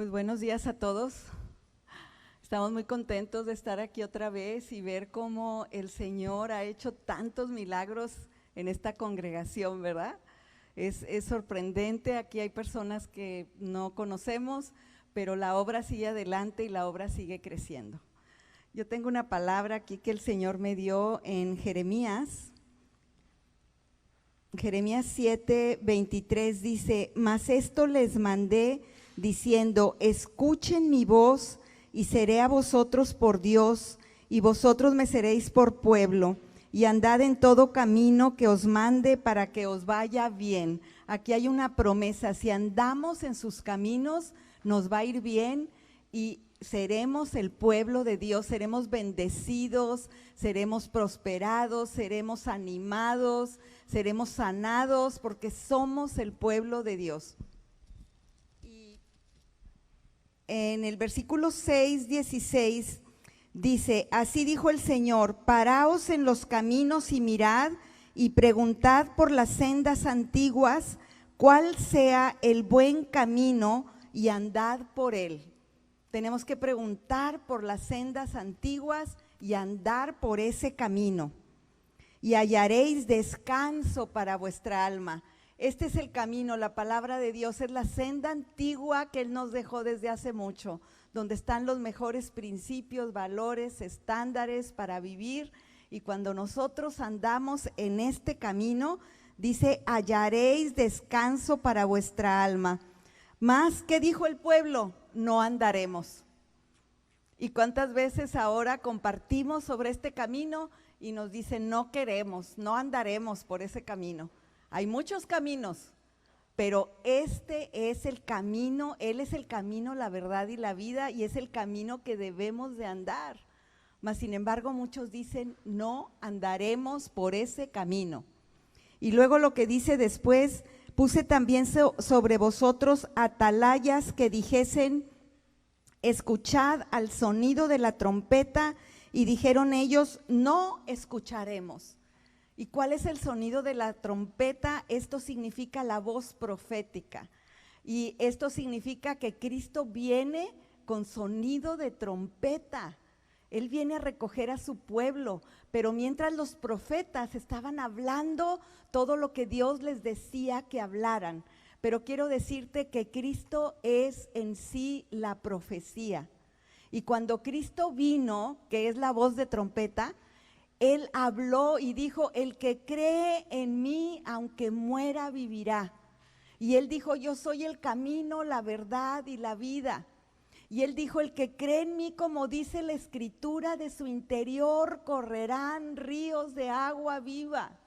Pues buenos días a todos. Estamos muy contentos de estar aquí otra vez y ver cómo el Señor ha hecho tantos milagros en esta congregación, ¿verdad? Es sorprendente, aquí hay personas que no conocemos, pero la obra sigue adelante y la obra sigue creciendo. Yo tengo una palabra aquí que el Señor me dio en Jeremías 7:23 dice: mas esto les mandé diciendo, escuchen mi voz y seré a vosotros por Dios y vosotros me seréis por pueblo, y andad en todo camino que os mande para que os vaya bien. Aquí hay una promesa: si andamos en sus caminos nos va a ir bien y seremos el pueblo de Dios, seremos bendecidos, seremos prosperados, seremos animados, seremos sanados porque somos el pueblo de Dios. Y en el versículo 6:16 dice: así dijo el Señor, paraos en los caminos y mirad y preguntad por las sendas antiguas cuál sea el buen camino y andad por él. Tenemos que preguntar por las sendas antiguas y andar por ese camino. Y hallaréis descanso para vuestra alma. Este es el camino, la palabra de Dios es la senda antigua que Él nos dejó desde hace mucho, donde están los mejores principios, valores, estándares para vivir. Y cuando nosotros andamos en este camino, dice, hallaréis descanso para vuestra alma. Más, ¿qué dijo el pueblo? No andaremos. ¿Y cuántas veces ahora compartimos sobre este camino y nos dicen no queremos, no andaremos por ese camino? Hay muchos caminos, pero este es el camino, Él es el camino, la verdad y la vida, y es el camino que debemos de andar. Mas sin embargo muchos dicen no andaremos por ese camino. Y luego lo que dice después: puse también sobre vosotros atalayas que dijesen, escuchad al sonido de la trompeta, y dijeron ellos, no escucharemos. ¿Y cuál es el sonido de la trompeta? Esto significa la voz profética, y esto significa que Cristo viene con sonido de trompeta. Él viene a recoger a su pueblo, pero mientras los profetas estaban hablando todo lo que Dios les decía que hablaran. Pero quiero decirte que Cristo es en sí la profecía. Y cuando Cristo vino, que es la voz de trompeta, Él habló y dijo, el que cree en mí, aunque muera, vivirá. Y Él dijo, yo soy el camino, la verdad y la vida. Y Él dijo, el que cree en mí, como dice la Escritura, de su interior correrán ríos de agua viva.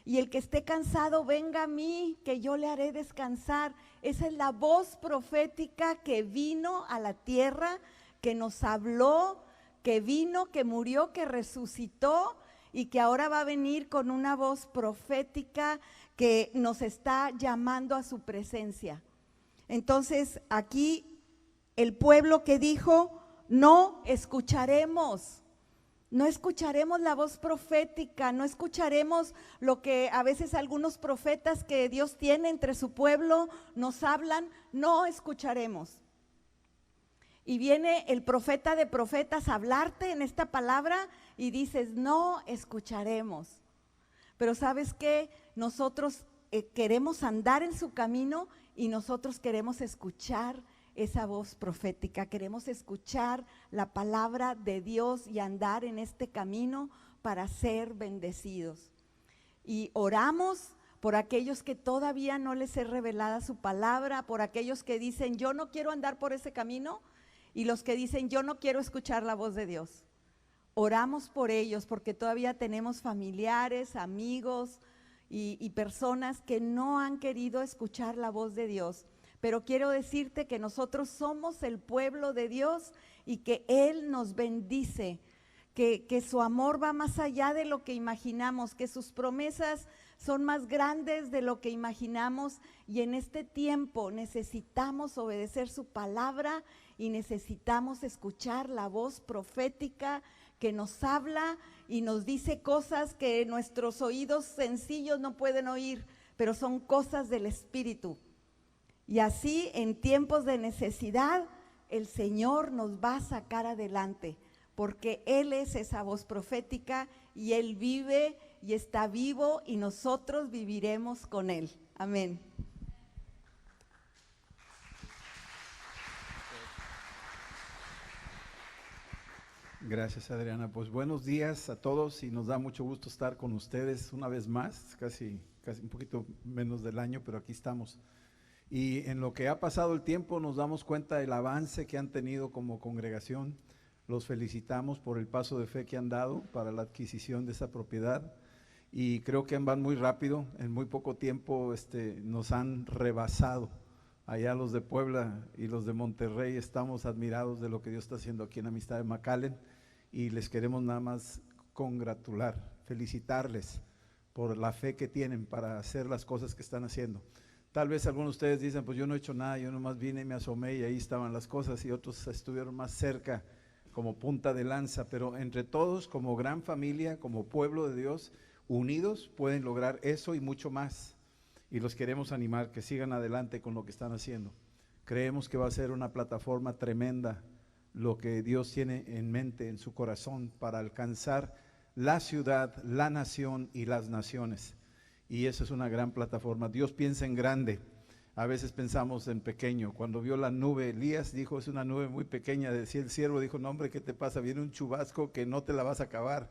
Y el que esté cansado, venga a mí, que yo le haré descansar. Esa es la voz profética que vino a la tierra, que nos habló, que vino, que murió, que resucitó y que ahora va a venir con una voz profética que nos está llamando a su presencia. Entonces aquí el pueblo que dijo, no escucharemos. No escucharemos la voz profética, no escucharemos lo que a veces algunos profetas que Dios tiene entre su pueblo nos hablan, no escucharemos. Y viene el profeta de profetas a hablarte en esta palabra y dices, no escucharemos. Pero ¿sabes qué? Nosotros queremos andar en su camino y nosotros queremos escuchar esa voz profética, queremos escuchar la palabra de Dios y andar en este camino para ser bendecidos. Y oramos por aquellos que todavía no les es revelada su palabra, por aquellos que dicen yo no quiero andar por ese camino, y los que dicen yo no quiero escuchar la voz de Dios. Oramos por ellos porque todavía tenemos familiares, amigos y personas que no han querido escuchar la voz de Dios. Pero quiero decirte que nosotros somos el pueblo de Dios y que Él nos bendice, que su amor va más allá de lo que imaginamos, que sus promesas son más grandes de lo que imaginamos, y en este tiempo necesitamos obedecer su palabra y necesitamos escuchar la voz profética que nos habla y nos dice cosas que nuestros oídos sencillos no pueden oír, pero son cosas del Espíritu. Y así en tiempos de necesidad, el Señor nos va a sacar adelante, porque Él es esa voz profética y Él vive y está vivo y nosotros viviremos con Él. Amén. Gracias, Adriana. Pues buenos días a todos y nos da mucho gusto estar con ustedes una vez más, casi un poquito menos del año, pero aquí estamos. Y en lo que ha pasado el tiempo nos damos cuenta del avance que han tenido como congregación. Los felicitamos por el paso de fe que han dado para la adquisición de esa propiedad y creo que van muy rápido, en muy poco tiempo nos han rebasado. Allá los de Puebla y los de Monterrey estamos admirados de lo que Dios está haciendo aquí en Amistad de McAllen y les queremos nada más congratular, felicitarles por la fe que tienen para hacer las cosas que están haciendo. Tal vez algunos de ustedes dicen, pues yo no he hecho nada, yo nomás vine y me asomé y ahí estaban las cosas, y otros estuvieron más cerca como punta de lanza, pero entre todos como gran familia, como pueblo de Dios, unidos pueden lograr eso y mucho más. Y los queremos animar que sigan adelante con lo que están haciendo. Creemos que va a ser una plataforma tremenda lo que Dios tiene en mente, en su corazón, para alcanzar la ciudad, la nación y las naciones. Y eso es una gran plataforma. Dios piensa en grande, a veces pensamos en pequeño. Cuando vio la nube, Elías dijo, es una nube muy pequeña. Decía el siervo, dijo, no hombre, ¿qué te pasa? Viene un chubasco que no te la vas a acabar.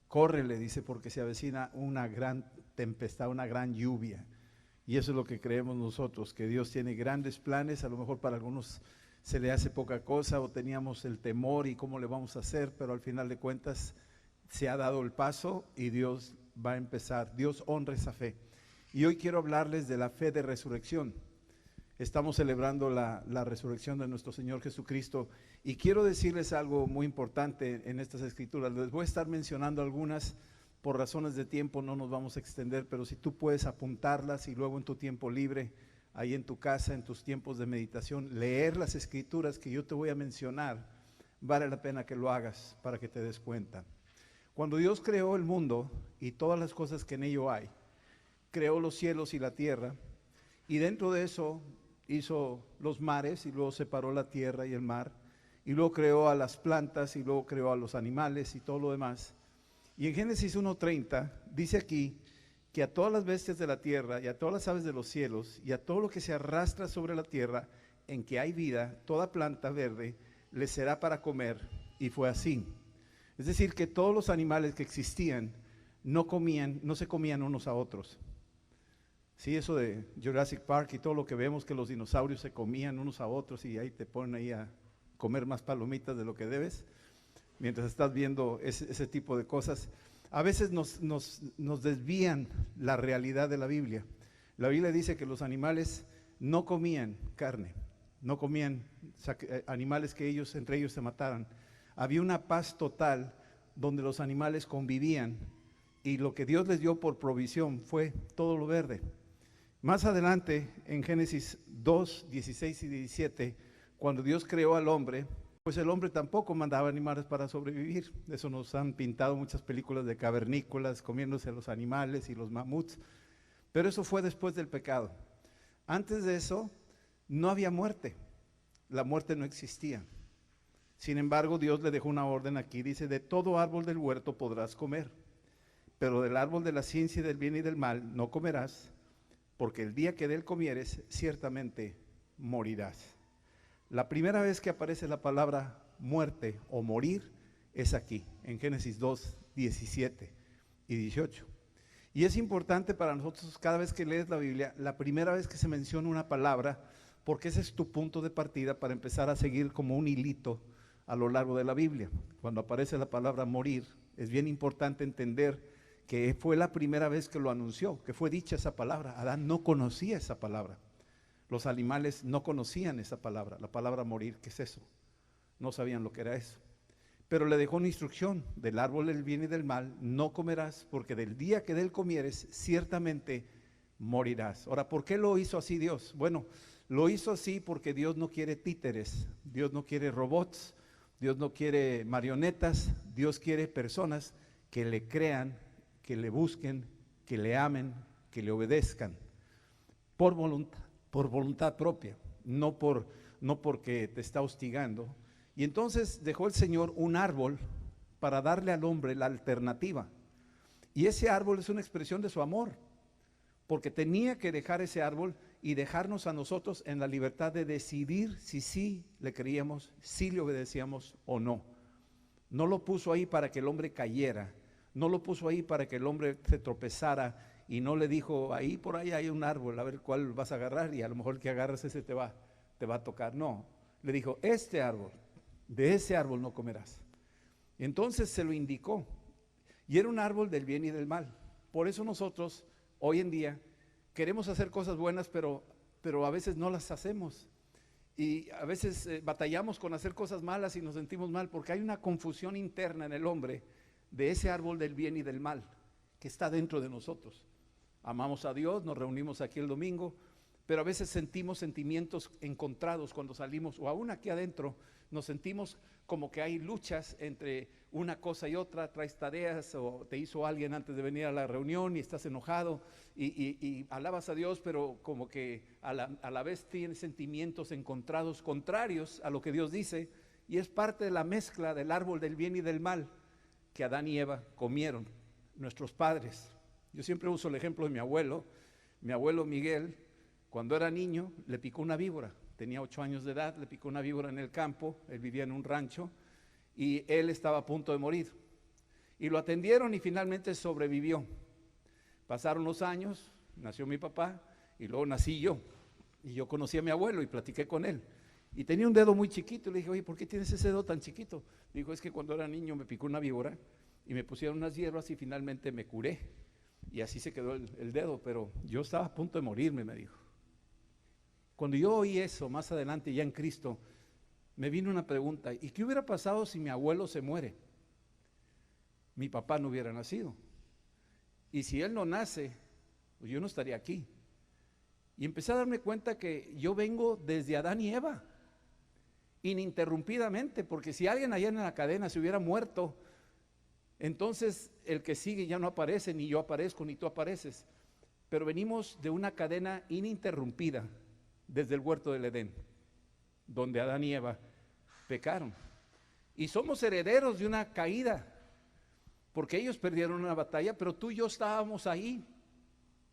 Córrele, dice, porque se avecina una gran tempestad, una gran lluvia. Y eso es lo que creemos nosotros, que Dios tiene grandes planes. A lo mejor para algunos se le hace poca cosa o teníamos el temor y cómo le vamos a hacer, pero al final de cuentas se ha dado el paso y Dios va a empezar. Dios honra esa fe. Y hoy quiero hablarles de la fe de resurrección. Estamos celebrando la resurrección de nuestro Señor Jesucristo y quiero decirles algo muy importante en estas escrituras. Les voy a estar mencionando algunas, por razones de tiempo no nos vamos a extender, pero si tú puedes apuntarlas y luego en tu tiempo libre, ahí en tu casa, en tus tiempos de meditación, leer las escrituras que yo te voy a mencionar, vale la pena que lo hagas para que te des cuenta. Cuando Dios creó el mundo y todas las cosas que en ello hay, creó los cielos y la tierra, y dentro de eso hizo los mares y luego separó la tierra y el mar, y luego creó a las plantas y luego creó a los animales y todo lo demás. Y en Génesis 1:30 dice aquí que a todas las bestias de la tierra y a todas las aves de los cielos y a todo lo que se arrastra sobre la tierra en que hay vida, toda planta verde les será para comer, y fue así. Es decir, que todos los animales que existían no se comían unos a otros. Sí, eso de Jurassic Park y todo lo que vemos, que los dinosaurios se comían unos a otros y ahí te ponen ahí a comer más palomitas de lo que debes, mientras estás viendo ese tipo de cosas. A veces nos desvían la realidad de la Biblia. La Biblia dice que los animales no comían carne, no comían animales que entre ellos se mataran. Había una paz total donde los animales convivían y lo que Dios les dio por provisión fue todo lo verde. Más adelante, en Génesis 2, 16 y 17, cuando Dios creó al hombre, pues el hombre tampoco mandaba animales para sobrevivir. Eso nos han pintado muchas películas de cavernícolas, comiéndose los animales y los mamuts. Pero eso fue después del pecado. Antes de eso, no había muerte. La muerte no existía. Sin embargo, Dios le dejó una orden aquí. Dice, de todo árbol del huerto podrás comer, pero del árbol de la ciencia y del bien y del mal no comerás, porque el día que de él comieres, ciertamente morirás. La primera vez que aparece la palabra muerte o morir es aquí, en Génesis 2, 17 y 18. Y es importante para nosotros cada vez que lees la Biblia, la primera vez que se menciona una palabra, porque ese es tu punto de partida para empezar a seguir como un hilito a lo largo de la Biblia. Cuando aparece la palabra morir, es bien importante entender que fue la primera vez que lo anunció, que fue dicha esa palabra. Adán no conocía esa palabra. Los animales no conocían esa palabra, la palabra morir. ¿Qué es eso? No sabían lo que era eso. Pero le dejó una instrucción: del árbol del bien y del mal no comerás, porque del día que de él comieres, ciertamente morirás. Ahora, ¿por qué lo hizo así Dios? Bueno, lo hizo así porque Dios no quiere títeres, Dios no quiere robots, Dios no quiere marionetas, Dios quiere personas que le crean, que le busquen, que le amen, que le obedezcan por voluntad. por voluntad propia, no porque te está hostigando. Y entonces dejó el Señor un árbol para darle al hombre la alternativa. Y ese árbol es una expresión de su amor, porque tenía que dejar ese árbol y dejarnos a nosotros en la libertad de decidir si sí le creíamos, si le obedecíamos o no. No lo puso ahí para que el hombre cayera, no lo puso ahí para que el hombre se tropezara, y no le dijo, ahí por ahí hay un árbol, a ver cuál vas a agarrar, y a lo mejor el que agarras ese te va a tocar. No, le dijo, este árbol, de ese árbol no comerás. Y entonces se lo indicó, y era un árbol del bien y del mal. Por eso nosotros, hoy en día, queremos hacer cosas buenas, pero a veces no las hacemos. Y a veces batallamos con hacer cosas malas y nos sentimos mal, porque hay una confusión interna en el hombre de ese árbol del bien y del mal que está dentro de nosotros. Amamos a Dios, nos reunimos aquí el domingo, pero a veces sentimos sentimientos encontrados cuando salimos, o aún aquí adentro, nos sentimos como que hay luchas entre una cosa y otra. Traes tareas o te hizo alguien antes de venir a la reunión y estás enojado y alabas a Dios, pero como que a la vez tienes sentimientos encontrados, contrarios a lo que Dios dice, y es parte de la mezcla del árbol del bien y del mal que Adán y Eva comieron, nuestros padres. Yo siempre uso el ejemplo de mi abuelo Miguel. Cuando era niño le picó una víbora, tenía 8 años de edad, le picó una víbora en el campo, él vivía en un rancho y él estaba a punto de morir. Y lo atendieron y finalmente sobrevivió. Pasaron los años, nació mi papá y luego nací yo. Y yo conocí a mi abuelo y platiqué con él. Y tenía un dedo muy chiquito, y le dije, oye, ¿por qué tienes ese dedo tan chiquito? Dijo, es que cuando era niño me picó una víbora y me pusieron unas hierbas y finalmente me curé. Y así se quedó el dedo, pero yo estaba a punto de morirme, me dijo. Cuando yo oí eso, más adelante ya en Cristo, me vino una pregunta, ¿y qué hubiera pasado si mi abuelo se muere? Mi papá no hubiera nacido. Y si él no nace, pues yo no estaría aquí. Y empecé a darme cuenta que yo vengo desde Adán y Eva, ininterrumpidamente, porque si alguien allá en la cadena se hubiera muerto, entonces el que sigue ya no aparece, ni yo aparezco, ni tú apareces. Pero venimos de una cadena ininterrumpida desde el huerto del Edén, donde Adán y Eva pecaron. Y somos herederos de una caída, porque ellos perdieron una batalla, pero tú y yo estábamos ahí,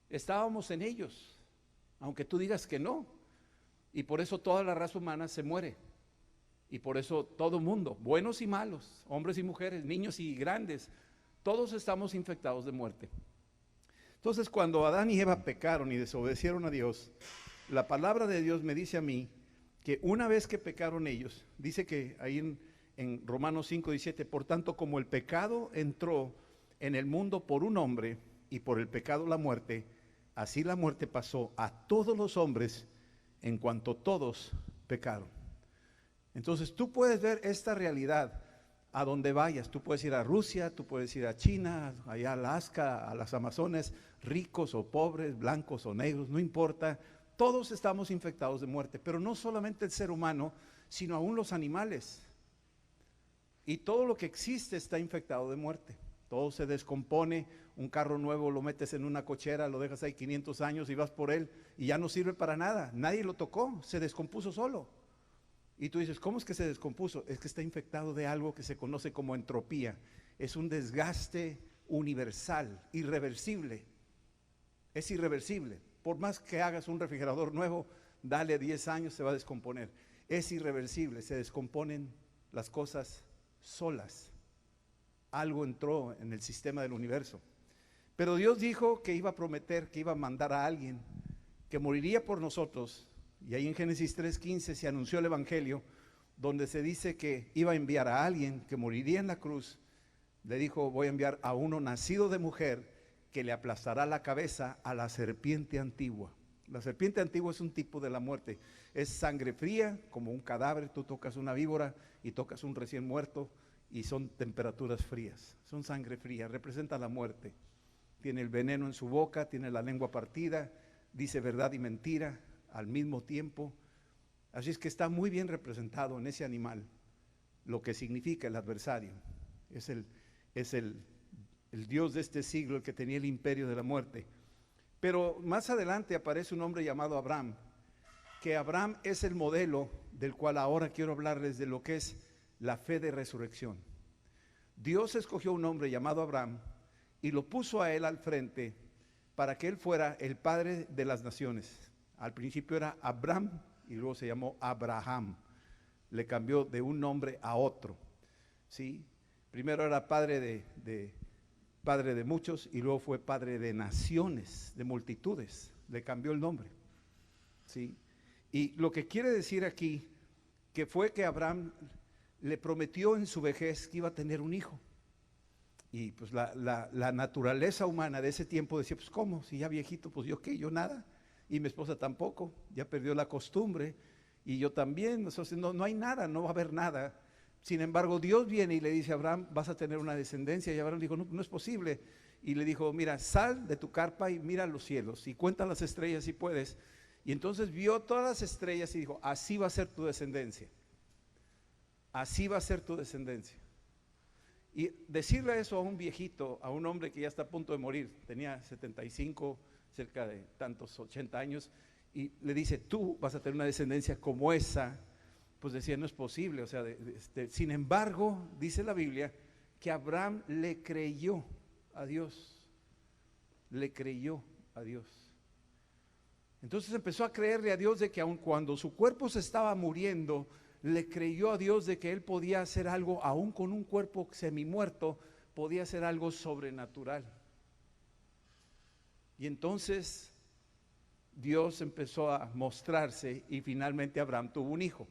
estábamos en ellos, aunque tú digas que no. Y por eso toda la raza humana se muere. Y por eso todo mundo, buenos y malos, hombres y mujeres, niños y grandes, todos estamos infectados de muerte. Entonces, cuando Adán y Eva pecaron y desobedecieron a Dios, la palabra de Dios me dice a mí que una vez que pecaron ellos, dice que ahí en Romanos 5:17, por tanto, como el pecado entró en el mundo por un hombre y por el pecado la muerte, así la muerte pasó a todos los hombres en cuanto todos pecaron. Entonces tú puedes ver esta realidad a donde vayas. Tú puedes ir a Rusia, tú puedes ir a China, allá a Alaska, a las Amazonas, ricos o pobres, blancos o negros, no importa. Todos estamos infectados de muerte, pero no solamente el ser humano, sino aún los animales. Y todo lo que existe está infectado de muerte. Todo se descompone. Un carro nuevo lo metes en una cochera, lo dejas ahí 500 años y vas por él y ya no sirve para nada. Nadie lo tocó, se descompuso solo. Y tú dices, ¿cómo es que se descompuso? Es que está infectado de algo que se conoce como entropía. Es un desgaste universal, irreversible. Es irreversible. Por más que hagas un refrigerador nuevo, dale 10 años, se va a descomponer. Es irreversible, se descomponen las cosas solas. Algo entró en el sistema del universo. Pero Dios dijo que iba a prometer, que iba a mandar a alguien que moriría por nosotros. Y ahí en Génesis 3:15 se anunció el evangelio, donde se dice que iba a enviar a alguien que moriría en la cruz. Le dijo, voy a enviar a uno nacido de mujer que le aplastará la cabeza a la serpiente antigua. La serpiente antigua es un tipo de la muerte. Es sangre fría, como un cadáver. Tú tocas una víbora y tocas un recién muerto y son temperaturas frías. Son sangre fría, representa la muerte. Tiene el veneno en su boca, tiene la lengua partida, dice verdad y mentira al mismo tiempo. Así es que está muy bien representado en ese animal lo que significa el adversario. Es el Dios de este siglo, el que tenía el imperio de la muerte. Pero más adelante aparece un hombre llamado Abraham, que Abraham es el modelo del cual ahora quiero hablarles de lo que es la fe de resurrección. Dios escogió un hombre llamado Abraham y lo puso a él al frente para que él fuera el padre de las naciones. Al principio era Abraham y luego se llamó Abraham. Le cambió de un nombre a otro, ¿sí? Primero era padre de muchos y luego fue padre de naciones, de multitudes. Le cambió el nombre, ¿sí? Y lo que quiere decir aquí, que fue que Abraham le prometió en su vejez que iba a tener un hijo. Y pues la naturaleza humana de ese tiempo decía, pues ¿cómo? Si ya viejito, pues yo qué, yo nada. Y mi esposa tampoco, ya perdió la costumbre. Y yo también, entonces no hay nada, no va a haber nada. Sin embargo, Dios viene y le dice a Abraham, vas a tener una descendencia. Y Abraham dijo, no es posible. Y le dijo, mira, sal de tu carpa y mira los cielos y cuenta las estrellas si puedes. Y entonces vio todas las estrellas y dijo, así va a ser tu descendencia. Así va a ser tu descendencia. Y decirle eso a un viejito, a un hombre que ya está a punto de morir, tenía 75, cerca de tantos 80 años, y le dice, tú vas a tener una descendencia como esa, pues decía, no es posible. O sea, sin embargo, dice la Biblia, que Abraham le creyó a Dios, le creyó a Dios. Entonces empezó a creerle a Dios de que aun cuando su cuerpo se estaba muriendo, le creyó a Dios de que él podía hacer algo, aún con un cuerpo semimuerto, podía hacer algo sobrenatural. Y entonces Dios empezó a mostrarse y finalmente Abraham tuvo un hijo.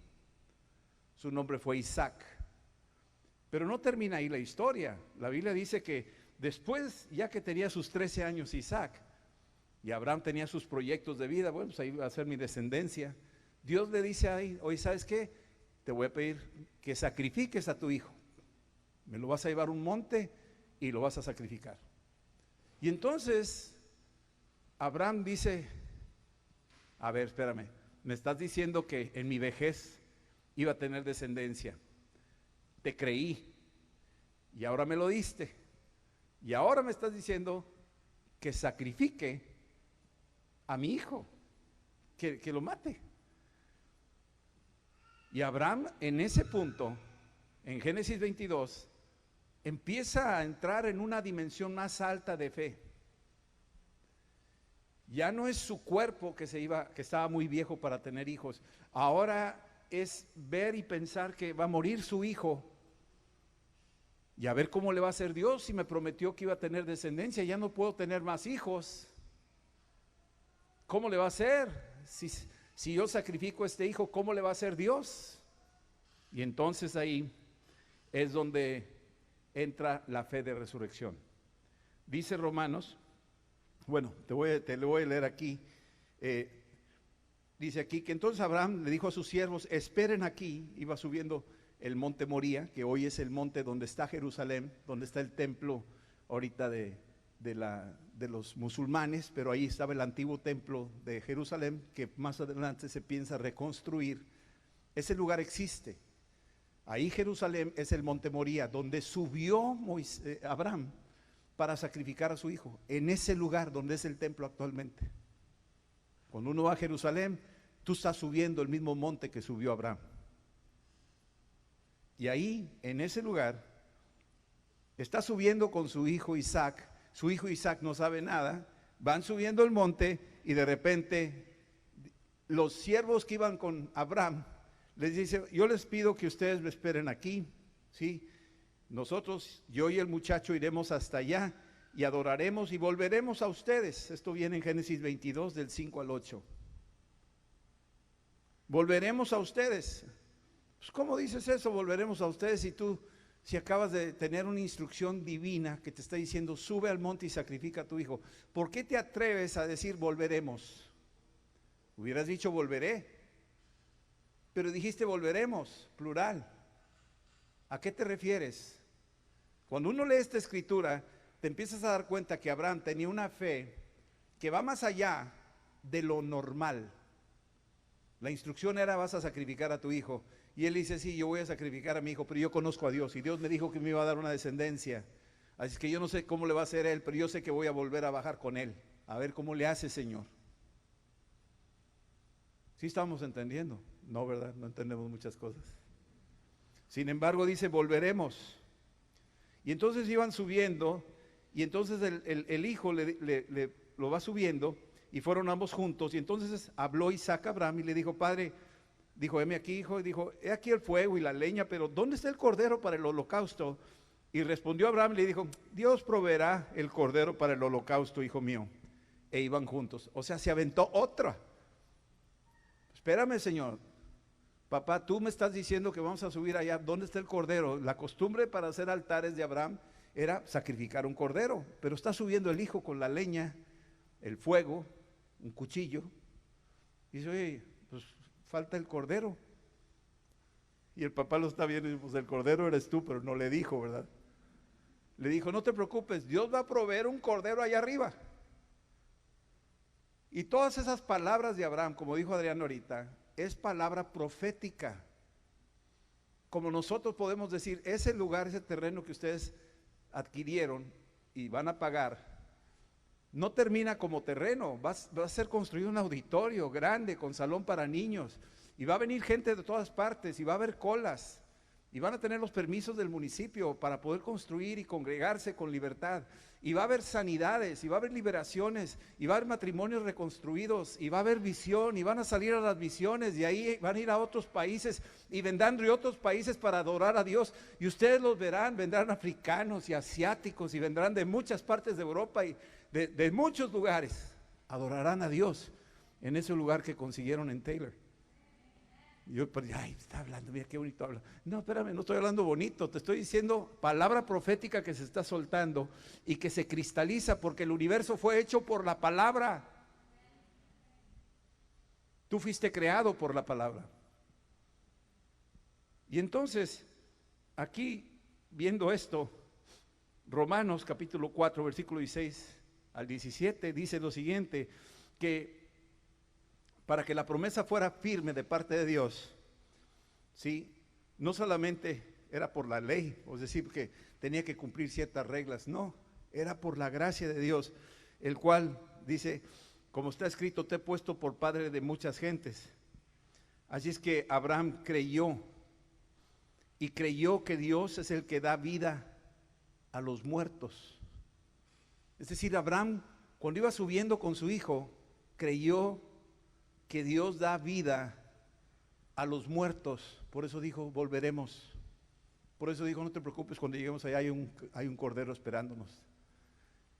Su nombre fue Isaac. Pero no termina ahí la historia. La Biblia dice que después, ya que tenía sus 13 años Isaac, y Abraham tenía sus proyectos de vida, bueno, pues ahí va a ser mi descendencia. Dios le dice ahí, oye, ¿sabes qué? Te voy a pedir que sacrifiques a tu hijo. Me lo vas a llevar a un monte y lo vas a sacrificar. Y entonces Abraham dice, a ver, espérame, me estás diciendo que en mi vejez iba a tener descendencia. Te creí y ahora me lo diste. Y ahora me estás diciendo que sacrifique a mi hijo, que lo mate. Y Abraham en ese punto, en Génesis 22, empieza a entrar en una dimensión más alta de fe. Ya no es su cuerpo que estaba muy viejo para tener hijos. Ahora es ver y pensar que va a morir su hijo. Y a ver cómo le va a hacer Dios si me prometió que iba a tener descendencia. Ya no puedo tener más hijos. ¿Cómo le va a hacer? Si yo sacrifico a este hijo, ¿cómo le va a hacer Dios? Y entonces ahí es donde entra la fe de resurrección. Dice Romanos, bueno, te lo voy a leer aquí. Dice aquí que entonces Abraham le dijo a sus siervos, esperen aquí. Iba subiendo el monte Moría, que hoy es el monte donde está Jerusalén, donde está el templo ahorita de los musulmanes, pero ahí estaba el antiguo templo de Jerusalén, que más adelante se piensa reconstruir. Ese lugar existe. Ahí Jerusalén es el monte Moría, donde subió Abraham para sacrificar a su hijo, en ese lugar donde es el templo actualmente. Cuando uno va a Jerusalén, tú estás subiendo el mismo monte que subió Abraham. Y ahí, en ese lugar, está subiendo con su hijo Isaac. Su hijo Isaac no sabe nada. Van subiendo el monte y de repente los siervos que iban con Abraham les dice, yo les pido que ustedes me esperen aquí, ¿sí? Nosotros, yo y el muchacho iremos hasta allá y adoraremos y volveremos a ustedes. Esto viene en Génesis 22 del 5 al 8. Volveremos a ustedes. Pues, ¿cómo dices eso? Volveremos a ustedes si acabas de tener una instrucción divina que te está diciendo sube al monte y sacrifica a tu hijo. ¿Por qué te atreves a decir volveremos? Hubieras dicho volveré, pero dijiste volveremos, plural. ¿A qué te refieres? Cuando uno lee esta escritura, te empiezas a dar cuenta que Abraham tenía una fe que va más allá de lo normal. La instrucción era vas a sacrificar a tu hijo. Y él dice, sí, yo voy a sacrificar a mi hijo, pero yo conozco a Dios y Dios me dijo que me iba a dar una descendencia. Así que yo no sé cómo le va a hacer él, pero yo sé que voy a volver a bajar con él. A ver cómo le hace, Señor. ¿Sí estamos entendiendo? No, ¿verdad? No entendemos muchas cosas. Sin embargo, dice, volveremos. Y entonces iban subiendo, y entonces el hijo lo va subiendo, y fueron ambos juntos. Y entonces habló Isaac a Abraham y le dijo, padre, dijo, heme aquí, hijo, y dijo, he aquí el fuego y la leña, pero ¿dónde está el cordero para el holocausto? Y respondió Abraham y le dijo, Dios proveerá el cordero para el holocausto, hijo mío. E iban juntos. O sea, se aventó otra. Espérame, Señor. Papá, tú me estás diciendo que vamos a subir allá. ¿Dónde está el cordero? La costumbre para hacer altares de Abraham era sacrificar un cordero, pero está subiendo el hijo con la leña, el fuego, un cuchillo. Y dice, oye, pues falta el cordero. Y el papá lo está viendo y dice, pues el cordero eres tú, pero no le dijo, ¿verdad? Le dijo, no te preocupes, Dios va a proveer un cordero allá arriba. Y todas esas palabras de Abraham, como dijo Adrián ahorita, es palabra profética. Como nosotros podemos decir, ese lugar, ese terreno que ustedes adquirieron y van a pagar, no termina como terreno, va a ser construido un auditorio grande con salón para niños, y va a venir gente de todas partes, y va a haber colas, y van a tener los permisos del municipio para poder construir y congregarse con libertad, y va a haber sanidades, y va a haber liberaciones, y va a haber matrimonios reconstruidos, y va a haber visión, y van a salir a las misiones, y ahí van a ir a otros países, y vendrán de otros países para adorar a Dios, y ustedes los verán, vendrán africanos y asiáticos, y vendrán de muchas partes de Europa y de muchos lugares, adorarán a Dios en ese lugar que consiguieron en Taylor. Yo, pues, ay, está hablando, mira qué bonito habla. No, espérame, no estoy hablando bonito, te estoy diciendo palabra profética que se está soltando y que se cristaliza porque el universo fue hecho por la palabra. Tú fuiste creado por la palabra. Y entonces, aquí, viendo esto, Romanos capítulo 4, versículo 16 al 17, dice lo siguiente, que para que la promesa fuera firme de parte de Dios, ¿sí? No solamente era por la ley, es decir, que tenía que cumplir ciertas reglas, no, era por la gracia de Dios, el cual dice, como está escrito, te he puesto por padre de muchas gentes. Así es que Abraham creyó, y creyó que Dios es el que da vida a los muertos. Es decir, Abraham, cuando iba subiendo con su hijo, creyó que Dios da vida a los muertos. Por eso dijo, volveremos. Por eso dijo, no te preocupes, cuando lleguemos allá hay un cordero esperándonos.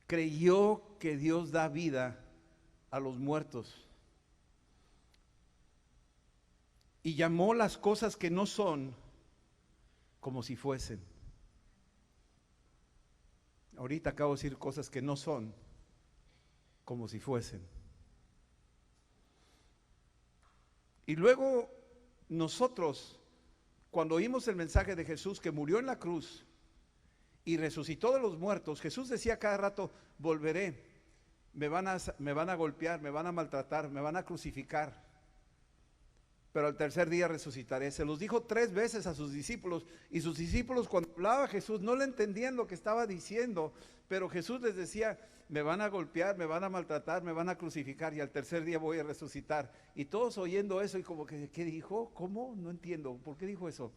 Creyó que Dios da vida a los muertos. Y llamó las cosas que no son como si fuesen. Ahorita acabo de decir cosas que no son como si fuesen. Y luego nosotros, cuando oímos el mensaje de Jesús que murió en la cruz y resucitó de los muertos, Jesús decía cada rato, volveré, me van a golpear, me van a maltratar, me van a crucificar, pero al tercer día resucitaré. Se los dijo 3 veces a sus discípulos, y sus discípulos cuando hablaba Jesús no le entendían lo que estaba diciendo, pero Jesús les decía, me van a golpear, me van a maltratar, me van a crucificar y al tercer día voy a resucitar. Y todos oyendo eso y como que, ¿qué dijo? ¿Cómo? No entiendo, ¿por qué dijo eso?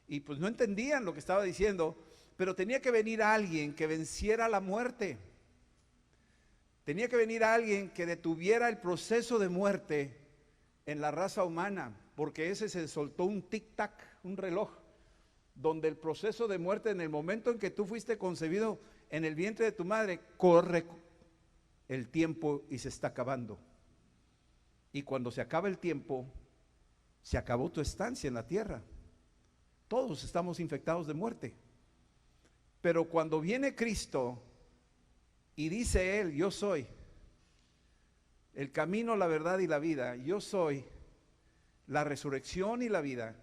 Y pues no entendían lo que estaba diciendo, pero tenía que venir alguien que venciera la muerte. Tenía que venir alguien que detuviera el proceso de muerte en la raza humana, porque ese se soltó un tic-tac, un reloj, donde el proceso de muerte en el momento en que tú fuiste concebido en el vientre de tu madre, corre el tiempo y se está acabando. Y cuando se acaba el tiempo, se acabó tu estancia en la tierra. Todos estamos infectados de muerte. Pero cuando viene Cristo y dice Él, yo soy el camino, la verdad y la vida, yo soy la resurrección y la vida.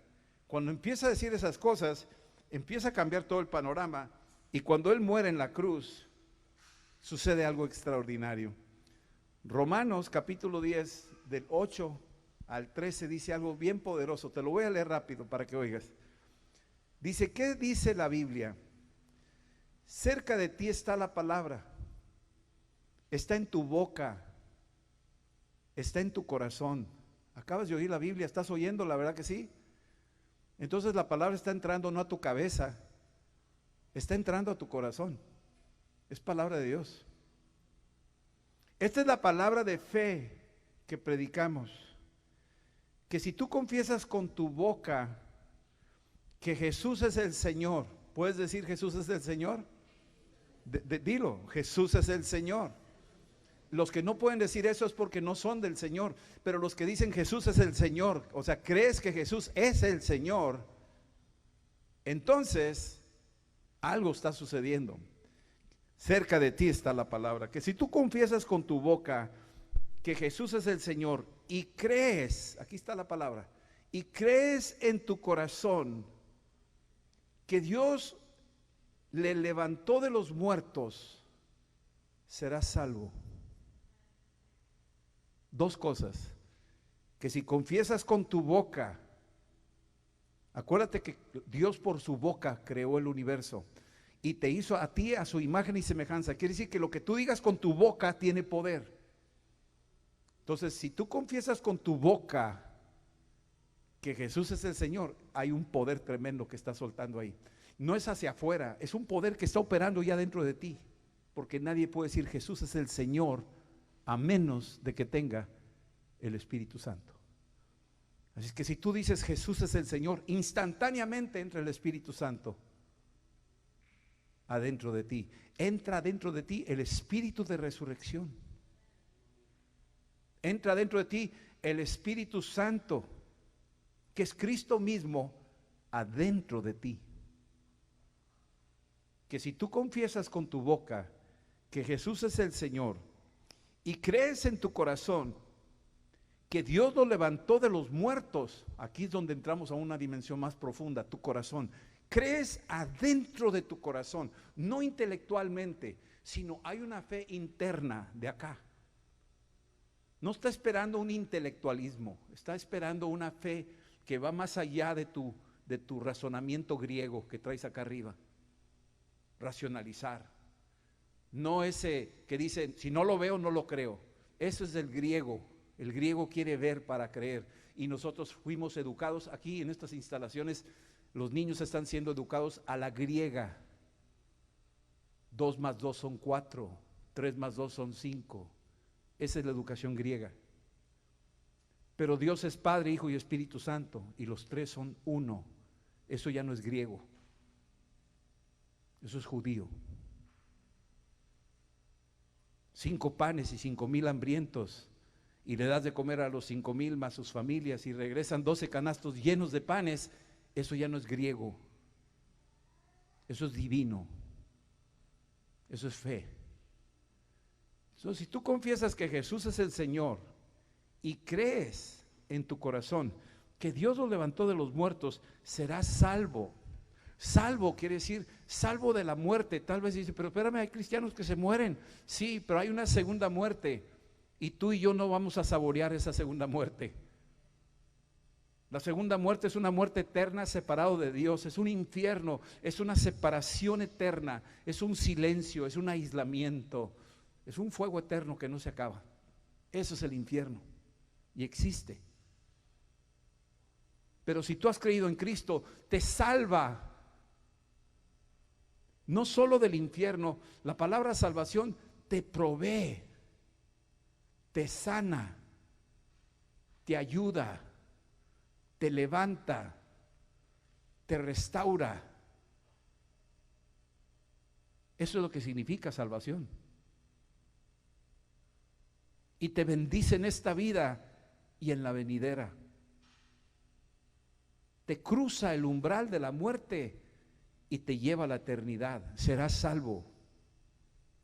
Cuando empieza a decir esas cosas, empieza a cambiar todo el panorama. Y cuando Él muere en la cruz, sucede algo extraordinario. Romanos capítulo 10, del 8 al 13, dice algo bien poderoso. Te lo voy a leer rápido para que oigas. Dice, ¿qué dice la Biblia? Cerca de ti está la palabra, está en tu boca, está en tu corazón. Acabas de oír la Biblia, estás oyendo, la verdad que sí. Entonces la palabra está entrando no a tu cabeza, está entrando a tu corazón. Es palabra de Dios. Esta es la palabra de fe que predicamos. Que si tú confiesas con tu boca que Jesús es el Señor, ¿puedes decir Jesús es el Señor? Dilo, Jesús es el Señor. Los que no pueden decir eso es porque no son del Señor, pero los que dicen Jesús es el Señor, o sea, crees que Jesús es el Señor, entonces algo está sucediendo. Cerca de ti está la palabra, que si tú confiesas con tu boca que Jesús es el Señor y crees, aquí está la palabra, y crees en tu corazón que Dios le levantó de los muertos, serás salvo. Dos cosas, que si confiesas con tu boca, acuérdate que Dios por su boca creó el universo y te hizo a ti a su imagen y semejanza, quiere decir que lo que tú digas con tu boca tiene poder. Entonces, si tú confiesas con tu boca que Jesús es el Señor, hay un poder tremendo que está soltando ahí. No es hacia afuera, es un poder que está operando ya dentro de ti, porque nadie puede decir Jesús es el Señor a menos de que tenga el Espíritu Santo. Así que si tú dices Jesús es el Señor, instantáneamente entra el Espíritu Santo adentro de ti. Entra dentro de ti el Espíritu de resurrección. Entra dentro de ti el Espíritu Santo, que es Cristo mismo, adentro de ti. Que si tú confiesas con tu boca que Jesús es el Señor y crees en tu corazón que Dios lo levantó de los muertos, aquí es donde entramos a una dimensión más profunda, tu corazón. Crees adentro de tu corazón, no intelectualmente, sino hay una fe interna de acá. No está esperando un intelectualismo, está esperando una fe que va más allá de tu razonamiento griego que traes acá arriba. Racionalizar. No ese que dice, si no lo veo, no lo creo. Eso es del griego. El griego quiere ver para creer. Y nosotros fuimos educados aquí en estas instalaciones. Los niños están siendo educados a la griega. 2 más 2 son 4, 3 más 2 son 5. Esa es la educación griega. Pero Dios es Padre, Hijo y Espíritu Santo, y los tres son uno. Eso ya no es griego. Eso es judío. 5 panes y 5,000 hambrientos, y le das de comer a los 5,000 más sus familias, y regresan 12 canastos llenos de panes. Eso ya no es griego. Eso es divino. Eso es fe. Entonces, si tú confiesas que Jesús es el Señor y crees en tu corazón que Dios lo levantó de los muertos, serás salvo. Salvo quiere decir salvo de la muerte. Tal vez dice, pero espérame, hay cristianos que se mueren. Sí, pero hay una segunda muerte y tú y yo no vamos a saborear esa segunda muerte. La segunda muerte es una muerte eterna separado de Dios, es un infierno, es una separación eterna, es un silencio, es un aislamiento, es un fuego eterno que no se acaba. Eso es el infierno y existe. Pero si tú has creído en Cristo, te salva. No solo del infierno, la palabra salvación te provee, te sana, te ayuda, te levanta, te restaura. Eso es lo que significa salvación. Y te bendice en esta vida y en la venidera. Te cruza el umbral de la muerte y te lleva a la eternidad. Serás salvo.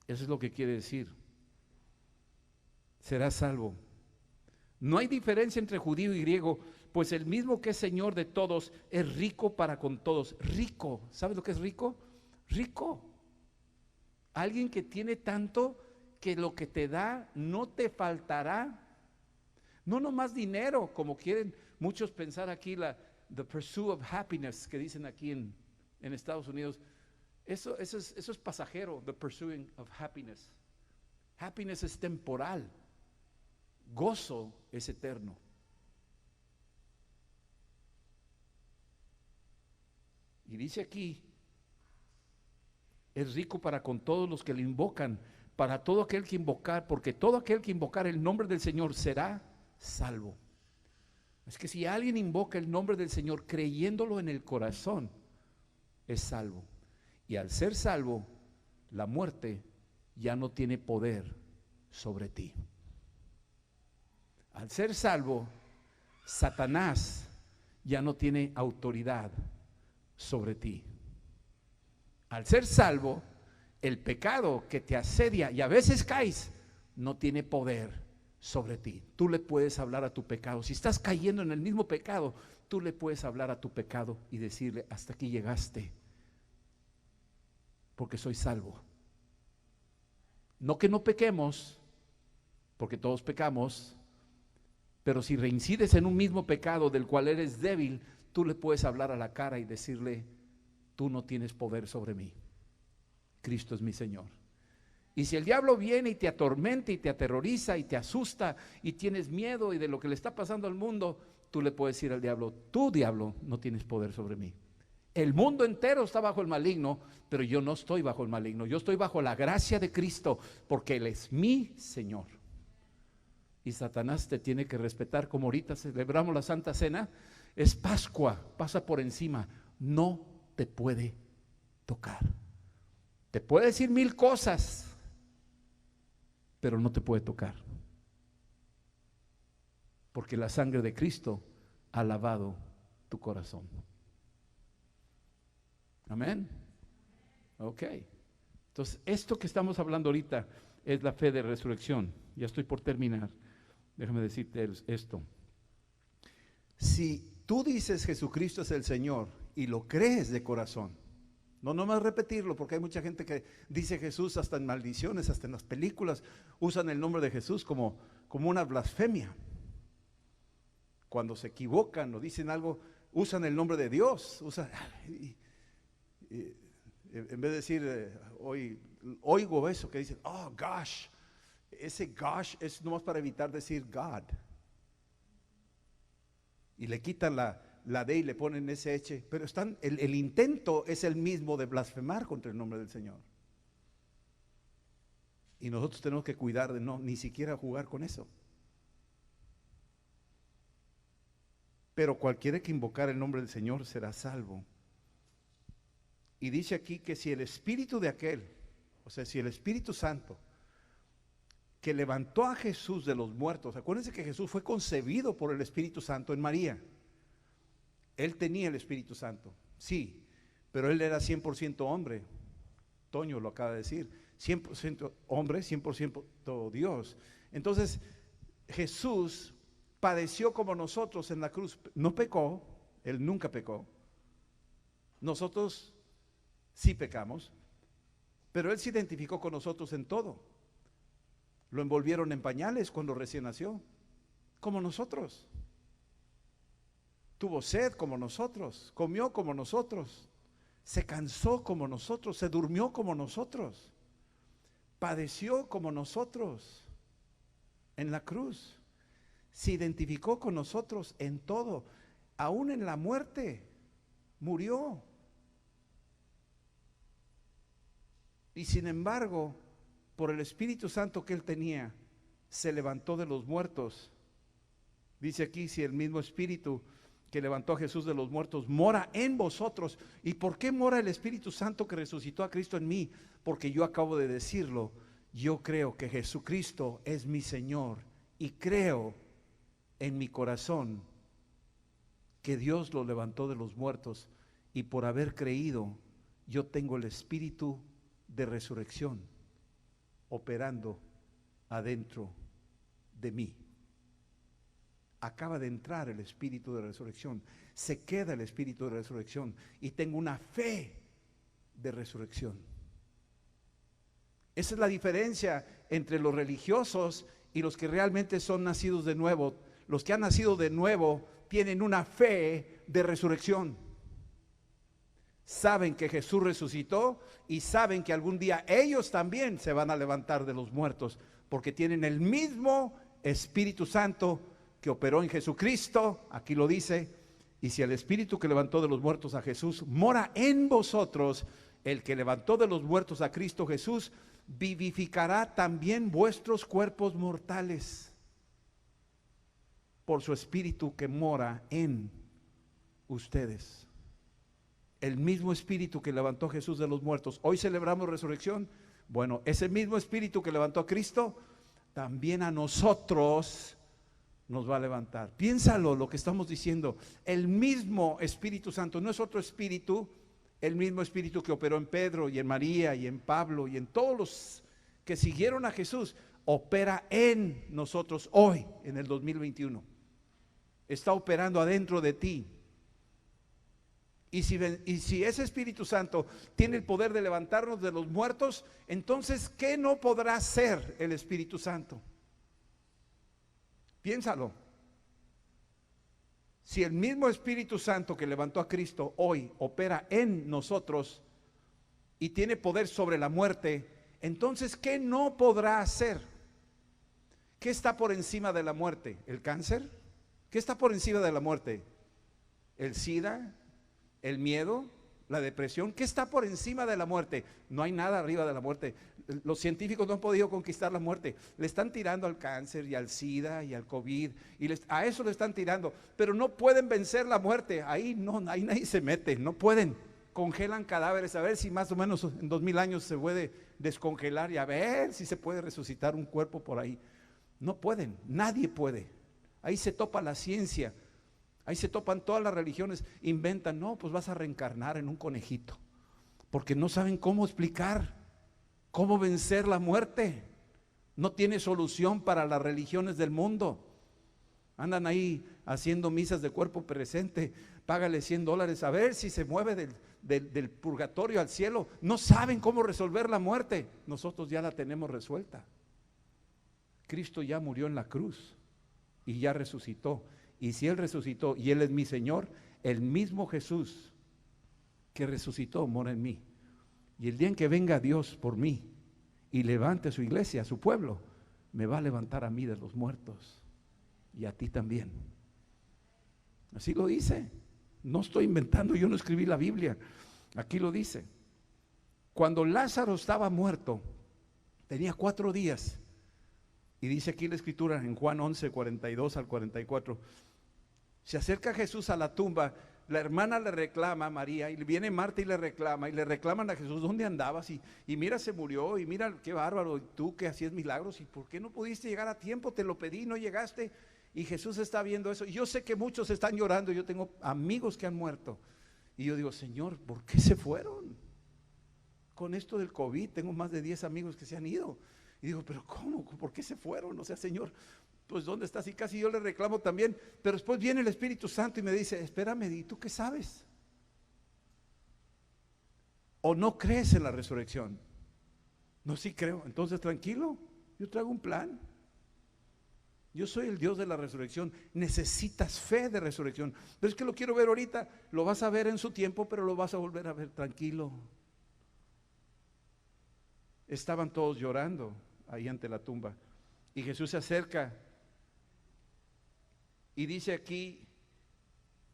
Eso es lo que quiere decir. Serás salvo. No hay diferencia entre judío y griego, pues el mismo que es Señor de todos es rico para con todos. Rico, ¿sabes lo que es rico? Rico. Alguien que tiene tanto que lo que te da no te faltará. No nomás dinero, como quieren muchos pensar aquí, the pursuit of happiness que dicen aquí en Estados Unidos. Eso es pasajero, the pursuing of happiness. Happiness es temporal. Gozo es eterno. Y dice aquí, es rico para con todos los que le invocan, para todo aquel que invocar, porque todo aquel que invocar el nombre del Señor será salvo. Es que si alguien invoca el nombre del Señor creyéndolo en el corazón, es salvo. Y al ser salvo, la muerte ya no tiene poder sobre ti. Al ser salvo, Satanás ya no tiene autoridad sobre ti. Al ser salvo, el pecado que te asedia y a veces caes, no tiene poder sobre ti. Tú le puedes hablar a tu pecado. Si estás cayendo en el mismo pecado, tú le puedes hablar a tu pecado y decirle: hasta aquí llegaste, porque soy salvo. No que no pequemos, porque todos pecamos, pero si reincides en un mismo pecado del cual eres débil, tú le puedes hablar a la cara y decirle: tú no tienes poder sobre mí, Cristo es mi Señor. Y si el diablo viene y te atormenta y te aterroriza y te asusta y tienes miedo y de lo que le está pasando al mundo, tú le puedes decir al diablo: tú, diablo, no tienes poder sobre mí. El mundo entero está bajo el maligno, pero yo no estoy bajo el maligno. Yo estoy bajo la gracia de Cristo, porque Él es mi Señor. Y Satanás te tiene que respetar. Como ahorita celebramos la Santa Cena, es Pascua, pasa por encima, no te puede tocar. Te puede decir mil cosas, pero no te puede tocar, porque la sangre de Cristo ha lavado tu corazón. Amén. Ok. Entonces, esto que estamos hablando ahorita es la fe de resurrección. Ya estoy por terminar. Déjame decirte esto. Si tú dices Jesucristo es el Señor y lo crees de corazón, no nomás repetirlo, porque hay mucha gente que dice Jesús hasta en maldiciones, hasta en las películas usan el nombre de Jesús como una blasfemia. Cuando se equivocan o dicen algo, usan el nombre de Dios, en vez de decir, oigo eso que dicen, oh gosh, ese gosh es nomás para evitar decir God. Y le quitan la D y le ponen ese H, pero el intento es el mismo de blasfemar contra el nombre del Señor. Y nosotros tenemos que cuidar de no ni siquiera jugar con eso. Pero cualquiera que invocar el nombre del Señor será salvo. Y dice aquí que si el espíritu de aquel, o sea, si el Espíritu Santo que levantó a Jesús de los muertos, acuérdense que Jesús fue concebido por el Espíritu Santo en María. Él tenía el Espíritu Santo, sí, pero él era 100% hombre. Toño lo acaba de decir, 100% hombre, 100% Dios. Entonces, Jesús padeció como nosotros en la cruz. No pecó, él nunca pecó. Nosotros sí pecamos, pero él se identificó con nosotros en todo. Lo envolvieron en pañales cuando recién nació, como nosotros. Tuvo sed como nosotros, comió como nosotros, se cansó como nosotros, se durmió como nosotros, padeció como nosotros en la cruz, se identificó con nosotros en todo, aún en la muerte, murió. Y sin embargo, por el Espíritu Santo que él tenía, se levantó de los muertos. Dice aquí, si el mismo Espíritu que levantó a Jesús de los muertos mora en vosotros. ¿Y por qué mora el Espíritu Santo que resucitó a Cristo en mí? Porque yo acabo de decirlo, yo creo que Jesucristo es mi Señor y creo en mi corazón que Dios lo levantó de los muertos, y por haber creído yo tengo el Espíritu de resurrección operando adentro de mí. Acaba de entrar el Espíritu de resurrección, se queda el Espíritu de resurrección y tengo una fe de resurrección. Esa es la diferencia entre los religiosos y los que realmente son nacidos de nuevo. Los que han nacido de nuevo tienen una fe de resurrección. Saben que Jesús resucitó y saben que algún día ellos también se van a levantar de los muertos, porque tienen el mismo Espíritu Santo que operó en Jesucristo, aquí lo dice, y si el Espíritu que levantó de los muertos a Jesús mora en vosotros, el que levantó de los muertos a Cristo Jesús, vivificará también vuestros cuerpos mortales por su Espíritu que mora en ustedes. El mismo Espíritu que levantó a Jesús de los muertos. Hoy celebramos resurrección. Bueno, ese mismo Espíritu que levantó a Cristo, también a nosotros nos va a levantar. Piénsalo lo que estamos diciendo. El mismo Espíritu Santo, no es otro espíritu, el mismo Espíritu que operó en Pedro y en María y en Pablo y en todos los que siguieron a Jesús, opera en nosotros hoy, en el 2021. Está operando adentro de ti. Y si ese Espíritu Santo tiene el poder de levantarnos de los muertos, entonces, ¿qué no podrá hacer el Espíritu Santo? Piénsalo. Si el mismo Espíritu Santo que levantó a Cristo hoy opera en nosotros y tiene poder sobre la muerte, entonces, ¿qué no podrá hacer? ¿Qué está por encima de la muerte? ¿El cáncer? ¿Qué está por encima de la muerte? ¿El SIDA? ¿El miedo? ¿La depresión? ¿Qué está por encima de la muerte? No hay nada arriba de la muerte. Los científicos no han podido conquistar la muerte. Le están tirando al cáncer y al SIDA y al COVID y a eso le están tirando, pero no pueden vencer la muerte. Ahí nadie se mete, no pueden. Congelan cadáveres, a ver si más o menos en 2000 años se puede descongelar y a ver si se puede resucitar un cuerpo por ahí. No pueden, nadie puede. Ahí se topa la ciencia. Ahí se topan todas las religiones, inventan, no, pues vas a reencarnar en un conejito, porque no saben cómo explicar, cómo vencer la muerte. No tiene solución para las religiones del mundo. Andan ahí haciendo misas de cuerpo presente, págale $100 a ver si se mueve del purgatorio al cielo. No saben cómo resolver la muerte. Nosotros ya la tenemos resuelta. Cristo ya murió en la cruz y ya resucitó. Y si Él resucitó y Él es mi Señor, el mismo Jesús que resucitó mora en mí. Y el día en que venga Dios por mí y levante a su iglesia, a su pueblo, me va a levantar a mí de los muertos y a ti también. Así lo dice. No estoy inventando, yo no escribí la Biblia. Aquí lo dice. Cuando Lázaro estaba muerto, tenía 4 días. Y dice aquí la escritura en Juan 11, 42 al 44. Se acerca Jesús a la tumba, la hermana le reclama a María, y viene Marta y le reclaman a Jesús, ¿dónde andabas? Y mira, se murió, y mira qué bárbaro, y tú que hacías milagros, ¿y por qué no pudiste llegar a tiempo? Te lo pedí, no llegaste. Y Jesús está viendo eso. Y yo sé que muchos están llorando, yo tengo amigos que han muerto. Y yo digo, Señor, ¿por qué se fueron? Con esto del COVID, tengo más de 10 amigos que se han ido. Y digo, pero ¿cómo? ¿Por qué se fueron? O sea, Señor, pues ¿dónde estás? Y casi yo le reclamo también, pero después viene el Espíritu Santo y me dice, espérame, ¿y tú qué sabes? ¿O no crees en la resurrección? No, sí creo. Entonces tranquilo, yo traigo un plan. Yo soy el Dios de la resurrección. Necesitas fe de resurrección. Pero es que lo quiero ver ahorita. Lo vas a ver en su tiempo, pero lo vas a volver a ver tranquilo. Estaban todos llorando ahí ante la tumba. Y Jesús se acerca y dice aquí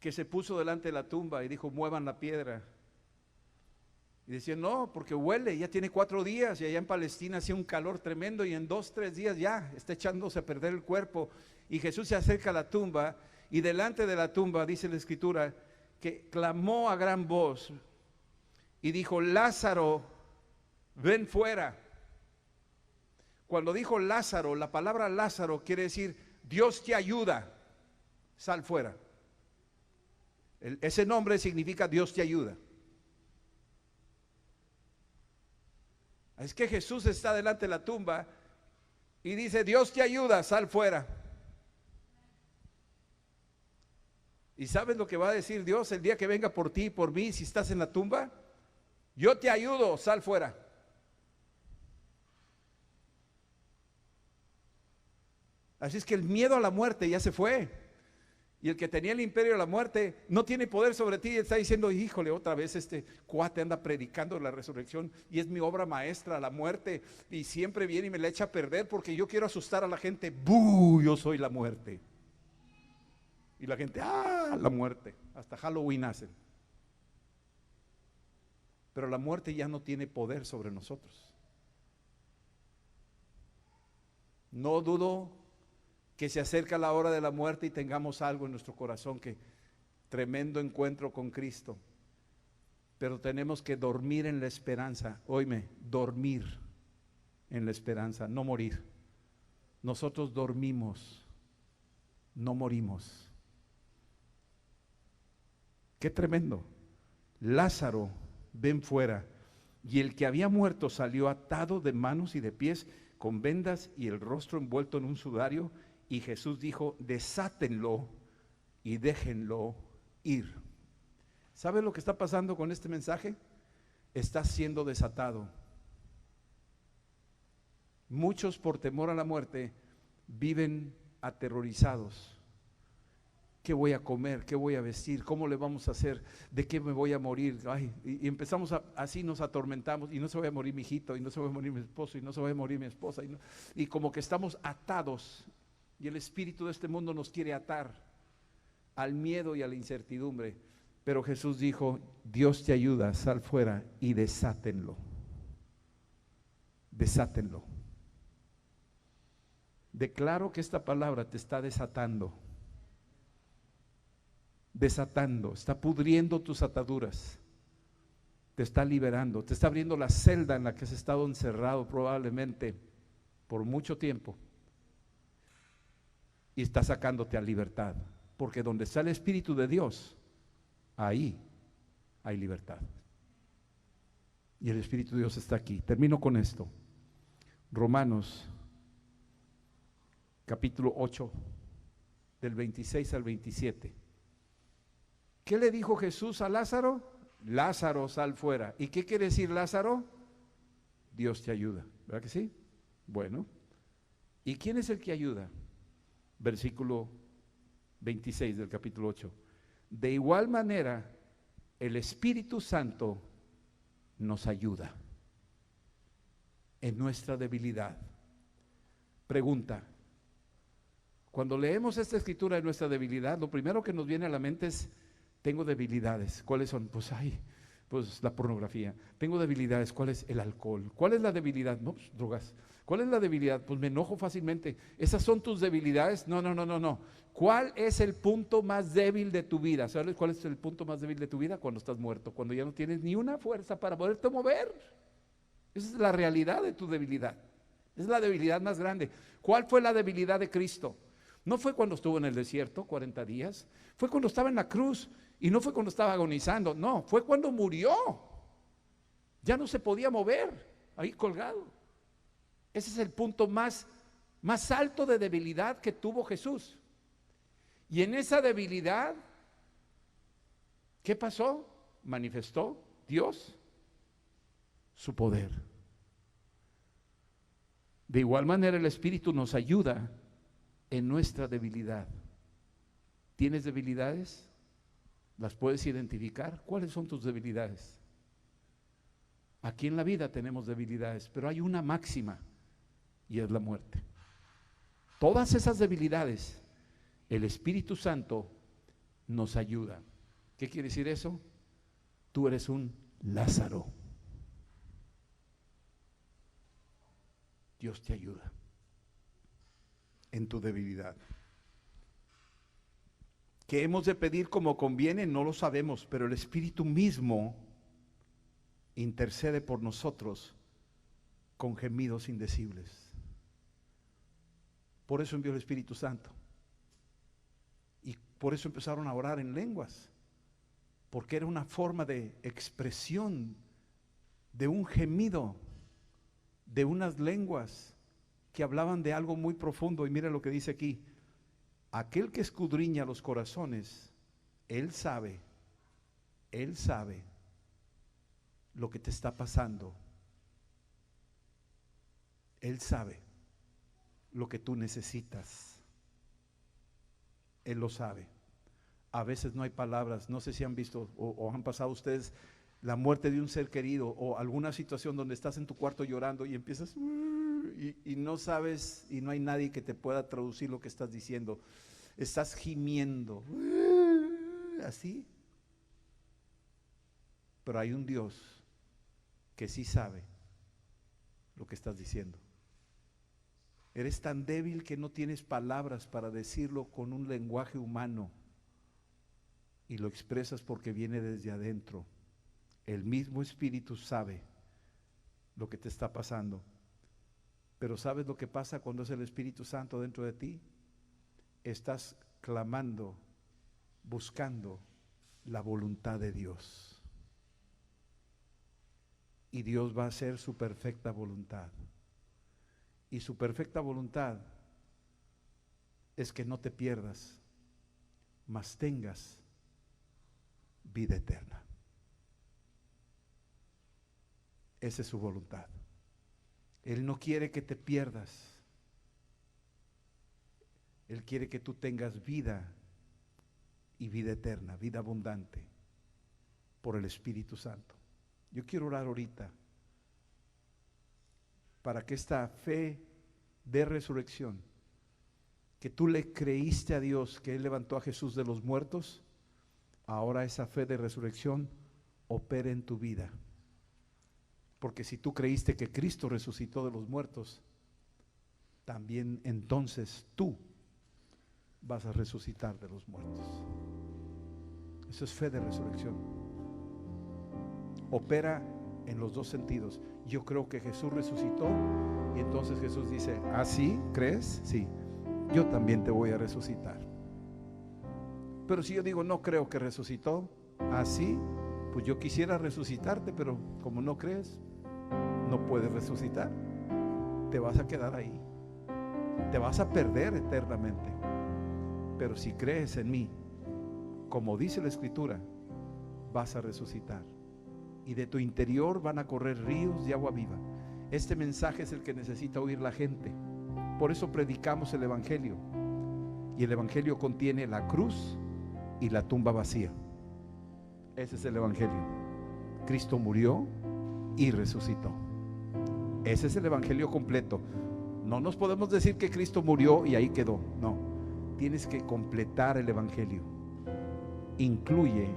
que se puso delante de la tumba y dijo, muevan la piedra. Y decían, no, porque huele, ya tiene 4 días y allá en Palestina hacía un calor tremendo y en 2, 3 días ya está echándose a perder el cuerpo. Y Jesús se acerca a la tumba y delante de la tumba, dice la escritura, que clamó a gran voz y dijo, Lázaro, ven fuera. Cuando dijo Lázaro, la palabra Lázaro quiere decir, Dios te ayuda, sal fuera. Ese nombre significa Dios te ayuda. Es que Jesús está delante de la tumba y dice, Dios te ayuda, sal fuera. ¿Y sabes lo que va a decir Dios el día que venga por ti y por mí si estás en la tumba? Yo te ayudo, sal fuera. Así es que el miedo a la muerte ya se fue. Y el que tenía el imperio de la muerte no tiene poder sobre ti y está diciendo, híjole, otra vez este cuate anda predicando la resurrección y es mi obra maestra, la muerte, y siempre viene y me la echa a perder porque yo quiero asustar a la gente. ¡Bú! Yo soy la muerte. Y la gente, ¡ah! La muerte. hasta Halloween hacen. Pero la muerte ya no tiene poder sobre nosotros. No dudo que se acerca la hora de la muerte y tengamos algo en nuestro corazón, que tremendo encuentro con Cristo. Pero tenemos que dormir en la esperanza. Óyeme, dormir en la esperanza, no morir. Nosotros dormimos, no morimos. Qué tremendo. Lázaro, ven fuera. Y el que había muerto salió atado de manos y de pies, con vendas y el rostro envuelto en un sudario. Y Jesús dijo: desátenlo y déjenlo ir. ¿Sabe lo que está pasando con este mensaje? Está siendo desatado. Muchos, por temor a la muerte, viven aterrorizados. ¿Qué voy a comer? ¿Qué voy a vestir? ¿Cómo le vamos a hacer? ¿De qué me voy a morir? Ay, y empezamos así nos atormentamos, y no se va a morir mi hijito, y no se va a morir mi esposo, y no se va a morir mi esposa, y como que estamos atados, y el espíritu de este mundo nos quiere atar al miedo y a la incertidumbre. Pero Jesús dijo: Dios te ayuda, sal fuera y desátenlo. Desátenlo. Declaro que esta palabra te está desatando. Desatando, está pudriendo tus ataduras, te está liberando, te está abriendo la celda en la que has estado encerrado probablemente por mucho tiempo, y está sacándote a libertad, porque donde está el Espíritu de Dios, ahí hay libertad, y el Espíritu de Dios está aquí. Termino con esto. Romanos capítulo 8, del 26 al 27. ¿Qué le dijo Jesús a Lázaro? Lázaro, sal fuera. ¿Y qué quiere decir Lázaro? Dios te ayuda, ¿verdad que sí? Bueno, ¿y quién es el que ayuda? Versículo 26 del capítulo 8. De igual manera, el Espíritu Santo nos ayuda en nuestra debilidad. Pregunta: cuando leemos esta escritura de nuestra debilidad, lo primero que nos viene a la mente es: tengo debilidades. ¿Cuáles son? Pues la pornografía. Tengo debilidades. ¿Cuál es? El alcohol. ¿Cuál es la debilidad? No, pues drogas. ¿Cuál es la debilidad? Pues me enojo fácilmente. ¿Esas son tus debilidades? No. ¿Cuál es el punto más débil de tu vida? ¿Sabes cuál es el punto más débil de tu vida? Cuando estás muerto, cuando ya no tienes ni una fuerza para poderte mover. Esa es la realidad de tu debilidad. Esa es la debilidad más grande. ¿Cuál fue la debilidad de Cristo? No fue cuando estuvo en el desierto 40 días, fue cuando estaba en la cruz, y no fue cuando estaba agonizando, no, fue cuando murió. Ya no se podía mover, ahí colgado. Ese es el punto más alto de debilidad que tuvo Jesús. Y en esa debilidad, ¿qué pasó? Manifestó Dios su poder. De igual manera, el Espíritu nos ayuda en nuestra debilidad. ¿Tienes debilidades? ¿Las puedes identificar? ¿Cuáles son tus debilidades? Aquí en la vida tenemos debilidades, pero hay una máxima, y es la muerte. Todas esas debilidades, el Espíritu Santo nos ayuda. ¿Qué quiere decir eso? Tú eres un Lázaro. Dios te ayuda en tu debilidad. ¿Qué hemos de pedir como conviene? No lo sabemos, pero el Espíritu mismo intercede por nosotros con gemidos indecibles. Por eso envió el Espíritu Santo. Y por eso empezaron a orar en lenguas, porque era una forma de expresión de un gemido, de unas lenguas que hablaban de algo muy profundo. Y mira lo que dice aquí: aquel que escudriña los corazones, Él sabe lo que te está pasando. Él sabe lo que tú necesitas. Él lo sabe. A veces no hay palabras. No sé si han visto o han pasado ustedes la muerte de un ser querido, o alguna situación donde estás en tu cuarto llorando y empiezas y no sabes, y no hay nadie que te pueda traducir lo que estás diciendo. Estás gimiendo, así. Pero hay un Dios que sí sabe lo que estás diciendo. Eres tan débil que no tienes palabras para decirlo con un lenguaje humano, y lo expresas porque viene desde adentro. El mismo Espíritu sabe lo que te está pasando. Pero ¿sabes lo que pasa cuando es el Espíritu Santo dentro de ti? Estás clamando, buscando la voluntad de Dios. Y Dios va a hacer su perfecta voluntad. Y su perfecta voluntad es que no te pierdas, mas tengas vida eterna. Esa es su voluntad. Él no quiere que te pierdas. Él quiere que tú tengas vida y vida eterna, vida abundante por el Espíritu Santo. Yo quiero orar ahorita para que esta fe de resurrección, que tú le creíste a Dios, que Él levantó a Jesús de los muertos, ahora esa fe de resurrección opere en tu vida. Porque si tú creíste que Cristo resucitó de los muertos, también entonces tú vas a resucitar de los muertos. Eso es fe de resurrección. Opera en los dos sentidos. Yo creo que Jesús resucitó, y entonces Jesús dice: ¿ah, sí? ¿Crees? Sí, yo también te voy a resucitar. Pero si yo digo no creo que resucitó, así, pues yo quisiera resucitarte, pero como no crees, no puedes resucitar. Te vas a quedar ahí, te vas a perder eternamente. Pero si crees en mí, como dice la Escritura, vas a resucitar, y de tu interior van a correr ríos de agua viva. Este mensaje es el que necesita oír la gente. Por eso predicamos el Evangelio, y el Evangelio contiene la cruz y la tumba vacía. Ese es el Evangelio. Cristo murió y resucitó. Ese es el Evangelio completo. No nos podemos decir que Cristo murió y ahí quedó. No, tienes que completar el Evangelio. Incluye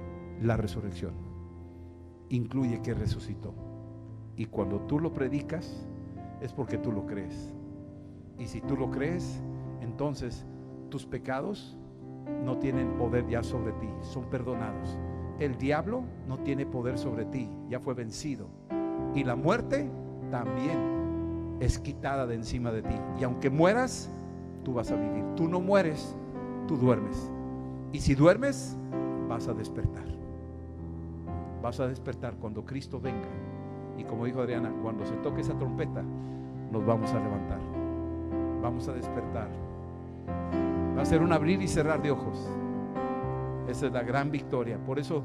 la resurrección, incluye que resucitó. Y cuando tú lo predicas, es porque tú lo crees. Y si tú lo crees, entonces tus pecados no tienen poder ya sobre ti, son perdonados. El diablo no tiene poder sobre ti, ya fue vencido. Y la muerte también es quitada de encima de ti. Y aunque mueras, tú vas a vivir. Tú no mueres, tú duermes. Y si duermes, vas a despertar. Vas a despertar cuando Cristo venga. Y como dijo Adriana, cuando se toque esa trompeta, nos vamos a levantar. Vamos a despertar. Va a ser un abrir y cerrar de ojos. Esa es la gran victoria. Por eso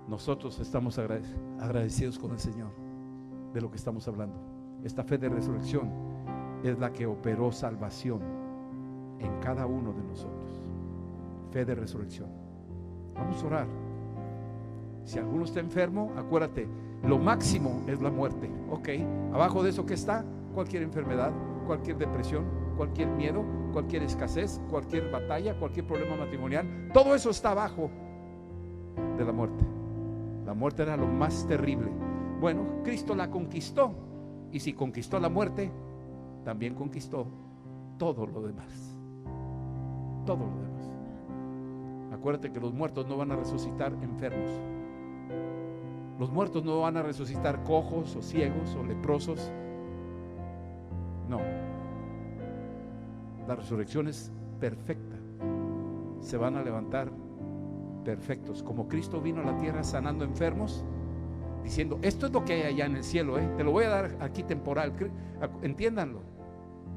nosotros estamos agradecidos con el Señor de lo que estamos hablando. Esta fe de resurrección es la que operó salvación en cada uno de nosotros. Fe de resurrección. Vamos a orar. Si alguno está enfermo, acuérdate, lo máximo es la muerte. Ok, abajo de eso que está cualquier enfermedad, cualquier depresión, cualquier miedo, cualquier escasez, cualquier batalla, cualquier problema matrimonial, todo eso está abajo de la muerte. La muerte era lo más terrible. Bueno, Cristo la conquistó, y si conquistó la muerte, también conquistó todo lo demás. Todo lo demás. Acuérdate que los muertos no van a resucitar enfermos. Los muertos no van a resucitar cojos o ciegos o leprosos. No. La resurrección es perfecta. Se van a levantar perfectos. Como Cristo vino a la tierra sanando enfermos, diciendo: esto es lo que hay allá en el cielo, te lo voy a dar aquí temporal. Entiéndanlo.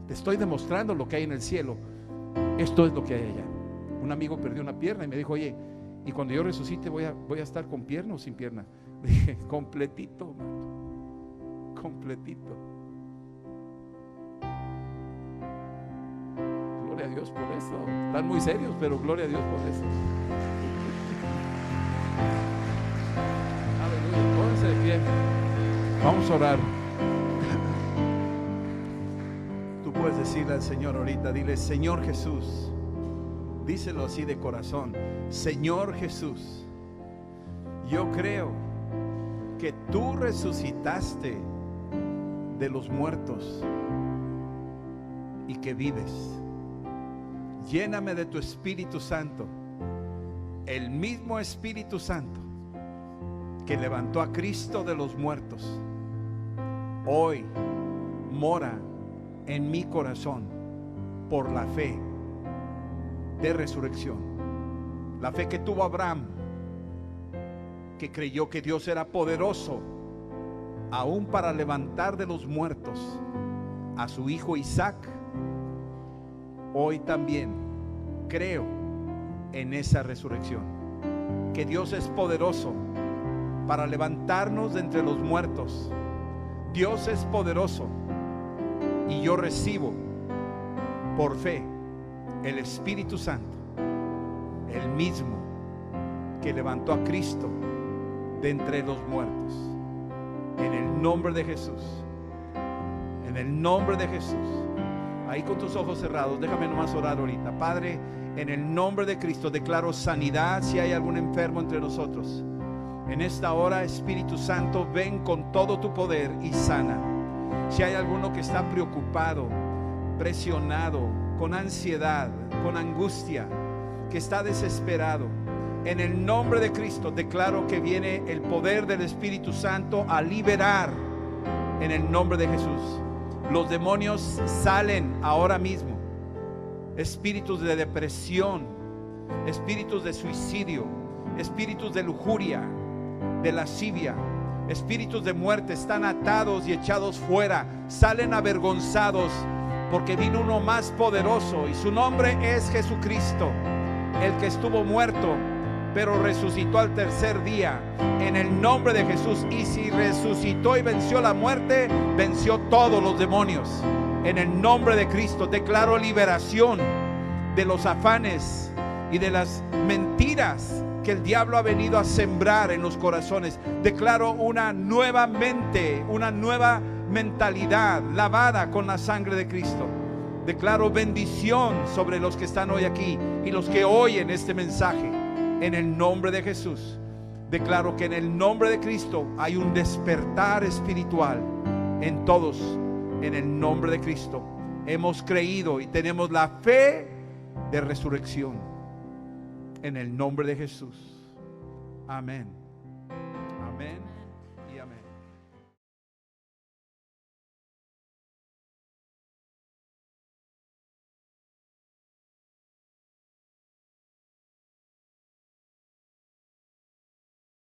Te estoy demostrando lo que hay en el cielo. Esto es lo que hay allá. Un amigo perdió una pierna y me dijo: oye, y cuando yo resucite voy a estar con pierna o sin pierna. Le dije: completito, man. Completito. Gloria a Dios por eso. Están muy serios, pero gloria a Dios por eso. Aleluya. Pónganse de pie. Vamos a orar. Tú puedes decirle al Señor ahorita, dile: Señor Jesús, Díselo así de corazón: Señor Jesús, yo creo que tú resucitaste de los muertos y que vives. Lléname de tu Espíritu Santo, el mismo Espíritu Santo que levantó a Cristo de los muertos. Hoy mora en mi corazón por la fe de resurrección. La fe que tuvo Abraham, que creyó que Dios era poderoso aún para levantar de los muertos a su hijo Isaac. Hoy también creo en esa resurrección, que Dios es poderoso para levantarnos de entre los muertos. Dios es poderoso y yo recibo por fe el Espíritu Santo, el mismo que levantó a Cristo de entre los muertos. En el nombre de Jesús, en el nombre de Jesús. Ahí con tus ojos cerrados, déjame nomás orar ahorita. Padre, en el nombre de Cristo declaro sanidad si hay algún enfermo entre nosotros. En esta hora, Espíritu Santo, ven con todo tu poder y sana. Si hay alguno que está preocupado, presionado, con ansiedad, con angustia, que está desesperado, en el nombre de Cristo declaro que viene el poder del Espíritu Santo a liberar. En el nombre de Jesús, los demonios salen ahora mismo. Espíritus de depresión, espíritus de suicidio, espíritus de lujuria, de lascivia, espíritus de muerte están atados y echados fuera. Salen avergonzados porque vino uno más poderoso y su nombre es Jesucristo, el que estuvo muerto pero resucitó al tercer día. En el nombre de Jesús. Y si resucitó y venció la muerte, venció todos los demonios. En el nombre de Cristo declaro liberación de los afanes y de las mentiras que el diablo ha venido a sembrar en los corazones. Declaro una nueva mente, una nueva mentalidad lavada con la sangre de Cristo. Declaro bendición sobre los que están hoy aquí y los que oyen este mensaje. En el nombre de Jesús declaro que en el nombre de Cristo hay un despertar espiritual en todos. En el nombre de Cristo hemos creído y tenemos la fe de resurrección. En el nombre de Jesús. Amén. Amén.